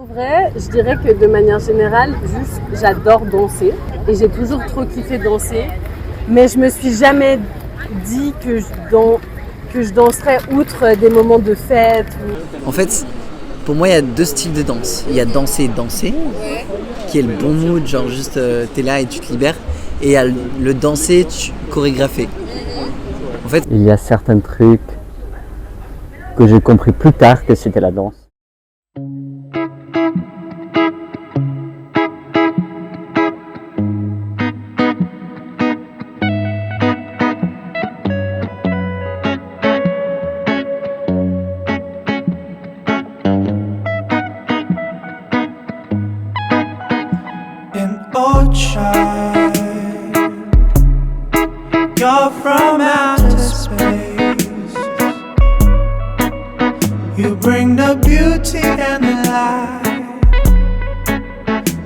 En vrai, je dirais que de manière générale, juste j'adore danser et j'ai toujours trop kiffé danser, mais je me suis jamais dit que je danserais outre des moments de fête. En fait, pour moi, il y a deux styles de danse. Il y a danser, qui est le bon mood, genre juste t'es là et tu te libères. Et il y a le danser chorégrapher. En fait, il y a certains trucs que j'ai compris plus tard que c'était la danse. You're from outer space. You bring the beauty and the light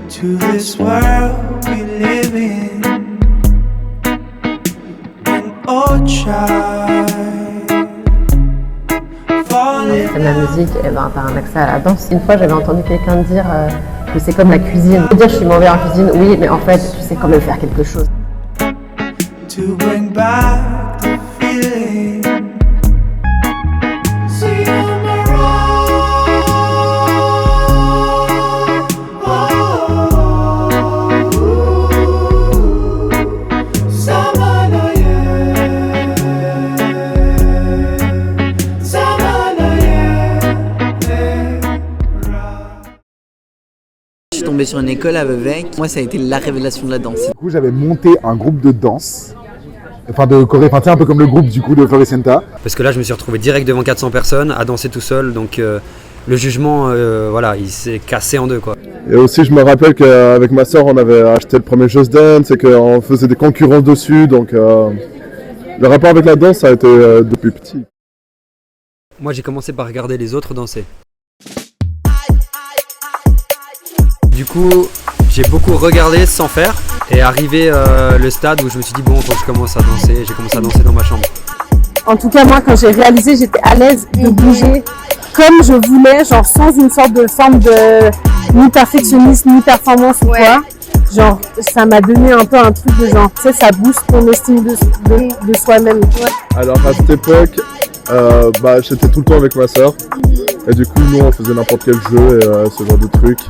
to this world we live in. An old child. La musique, t'as un accès à la danse. Une fois, j'avais entendu quelqu'un dire que c'est comme la cuisine. Je veux dire, je suis mauvais en cuisine, oui, mais en fait, tu sais quand même faire quelque chose. To bring back the feeling. See you on the road. Samana, yeah. Samana, yeah. je suis tombé sur une école à Vevey. Moi, ça a été la révélation de la danse. Du coup, j'avais monté un groupe de danse. Enfin de choré, enfin un peu comme le groupe du coup de Floricienta. Parce que là je me suis retrouvé direct devant 400 personnes à danser tout seul, donc le jugement voilà, il s'est cassé en deux quoi. Et aussi je me rappelle qu'avec ma soeur on avait acheté le premier Just Dance et qu'on faisait des concurrences dessus, donc le rapport avec la danse ça a été depuis petit. Moi j'ai commencé par regarder les autres danser. Du coup j'ai beaucoup regardé sans faire et arrivé le stade où je me suis dit bon faut que je commence à danser, j'ai commencé à danser dans ma chambre. En tout cas, moi, quand j'ai réalisé, j'étais à l'aise de bouger comme je voulais, genre sans une sorte de forme de ni perfectionnisme, ni performance ou quoi. Genre, ça m'a donné un peu un truc de genre, tu sais, ça booste ton estime de soi-même. Ouais. Alors à cette époque, j'étais tout le temps avec ma soeur. Et du coup, nous, on faisait n'importe quel jeu et ce genre de trucs.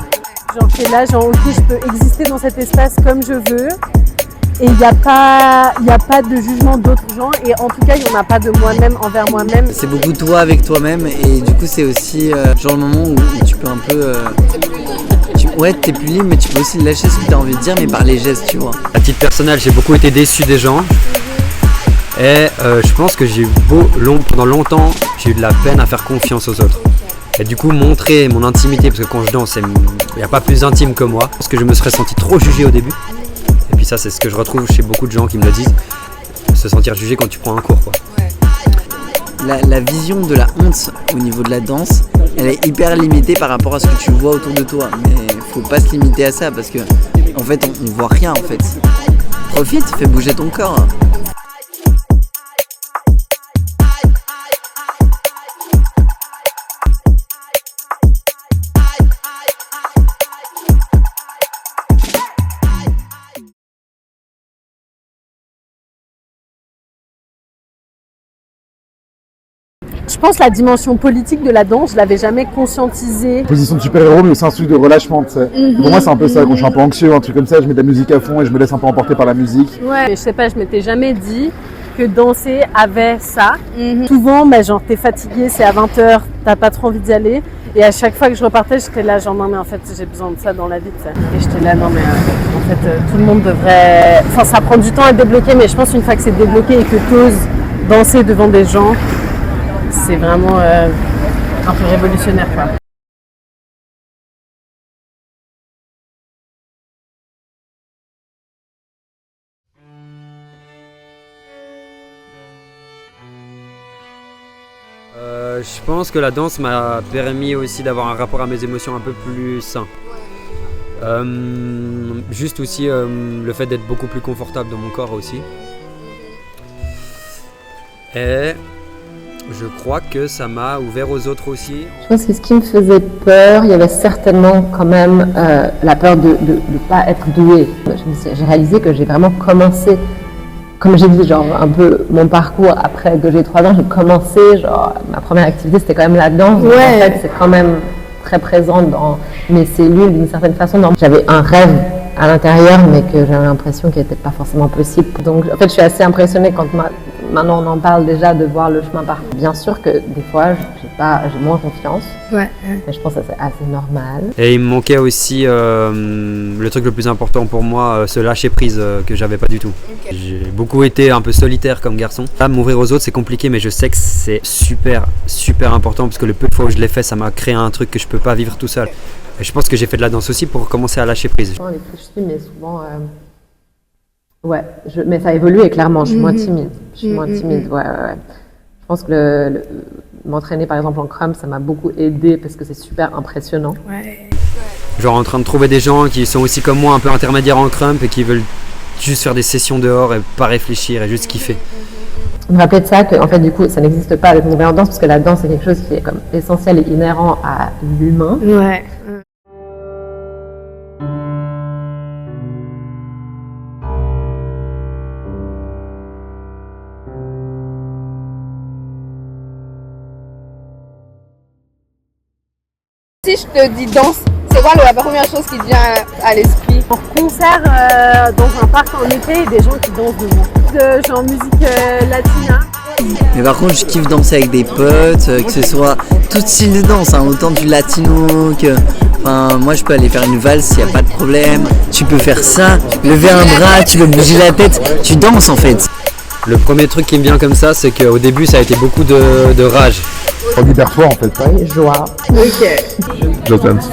Genre, t'es là, genre, ok, je peux exister dans cet espace comme je veux. Et il n'y a pas de jugement d'autres gens. Et en tout cas, il n'y en a pas de moi-même envers moi-même. C'est beaucoup toi avec toi-même. Et du coup, c'est aussi genre le moment où tu peux un peu... ouais, t'es plus libre, mais tu peux aussi lâcher ce que t'as envie de dire, mais par les gestes, tu vois. À titre personnel, j'ai beaucoup été déçu des gens. Et je pense que pendant longtemps, j'ai eu de la peine à faire confiance aux autres. Et du coup, montrer mon intimité, parce que quand je danse, il n'y a pas plus intime que moi. Parce que je me serais senti trop jugé au début. Et puis ça, c'est ce que je retrouve chez beaucoup de gens qui me le disent. Se sentir jugé quand tu prends un cours, quoi. La vision de la honte au niveau de la danse, elle est hyper limitée par rapport à ce que tu vois autour de toi. Mais faut pas se limiter à ça, parce que en fait, on voit rien, en fait. Profite, fais bouger ton corps. Je pense que la dimension politique de la danse, je l'avais jamais conscientisée. Position de super-héros, mais c'est un truc de relâchement, tu sais. Pour moi, c'est un peu ça. Quand je suis un peu anxieux, un truc comme ça, je mets de la musique à fond et je me laisse un peu emporter par la musique. Ouais, je sais pas, je m'étais jamais dit que danser avait ça. Souvent, genre, t'es fatigué, c'est à 20h, t'as pas trop envie d'y aller. Et à chaque fois que je repartais, j'étais là, genre, non, mais en fait, j'ai besoin de ça dans la vie, tu sais. Et j'étais là, non, mais en fait, tout le monde devrait. Enfin, ça prend du temps à débloquer, mais je pense qu'une fois que c'est débloqué et que t'oses danser devant des gens, c'est vraiment un peu révolutionnaire, quoi. Je pense que la danse m'a permis aussi d'avoir un rapport à mes émotions un peu plus sain. Juste aussi le fait d'être beaucoup plus confortable dans mon corps aussi. Et Je crois que ça m'a ouvert aux autres aussi. Je pense que ce qui me faisait peur, il y avait certainement quand même la peur de ne pas être douée. J'ai réalisé que j'ai vraiment commencé, comme j'ai dit, genre un peu mon parcours après que j'ai 3 ans, j'ai commencé, genre ma première activité c'était quand même la danse. Ouais. En fait, c'est quand même très présent dans mes cellules d'une certaine façon. J'avais un rêve à l'intérieur, mais que j'avais l'impression qu'il n'était pas forcément possible. Donc en fait, je suis assez impressionnée quand maintenant on en parle déjà de voir le chemin parcouru. Bien sûr que des fois, j'ai moins confiance, mais je pense que c'est assez normal. Et il me manquait aussi le truc le plus important pour moi, ce lâcher prise que j'avais pas du tout. J'ai beaucoup été un peu solitaire comme garçon. Là, m'ouvrir aux autres, c'est compliqué, mais je sais que c'est super important parce que le peu de fois où je l'ai fait, ça m'a créé un truc que je peux pas vivre tout seul. Et je pense que j'ai fait de la danse aussi pour commencer à lâcher prise. Les trucs je suis, mais souvent, mais ça a évolué clairement. Je suis moins timide. Ouais. Je pense que m'entraîner par exemple en crump, ça m'a beaucoup aidé parce que c'est super impressionnant. Ouais. Genre en train de trouver des gens qui sont aussi comme moi un peu intermédiaires en crump et qui veulent juste faire des sessions dehors et pas réfléchir et juste kiffer. Je me rappelais de ça, que en fait du coup ça n'existe pas avec mon en danse parce que la danse c'est quelque chose qui est comme essentiel et inhérent à l'humain. Ouais. Si je te dis danse, c'est quoi la première chose qui te vient à l'esprit? En concert dans un parc en été, des gens qui dansent debout. Genre musique latina. Mais par contre, je kiffe danser avec des potes, que ce soit tout style de danse, hein, autant du latino que... Enfin, moi je peux aller faire une valse, il n'y a pas de problème. Tu peux faire ça, lever un bras, tu peux bouger la tête, tu danses en fait. Le premier truc qui me vient comme ça, c'est qu'au début, ça a été beaucoup de rage. Libère-toi en fait. Oui, joie. Ok. Just dance.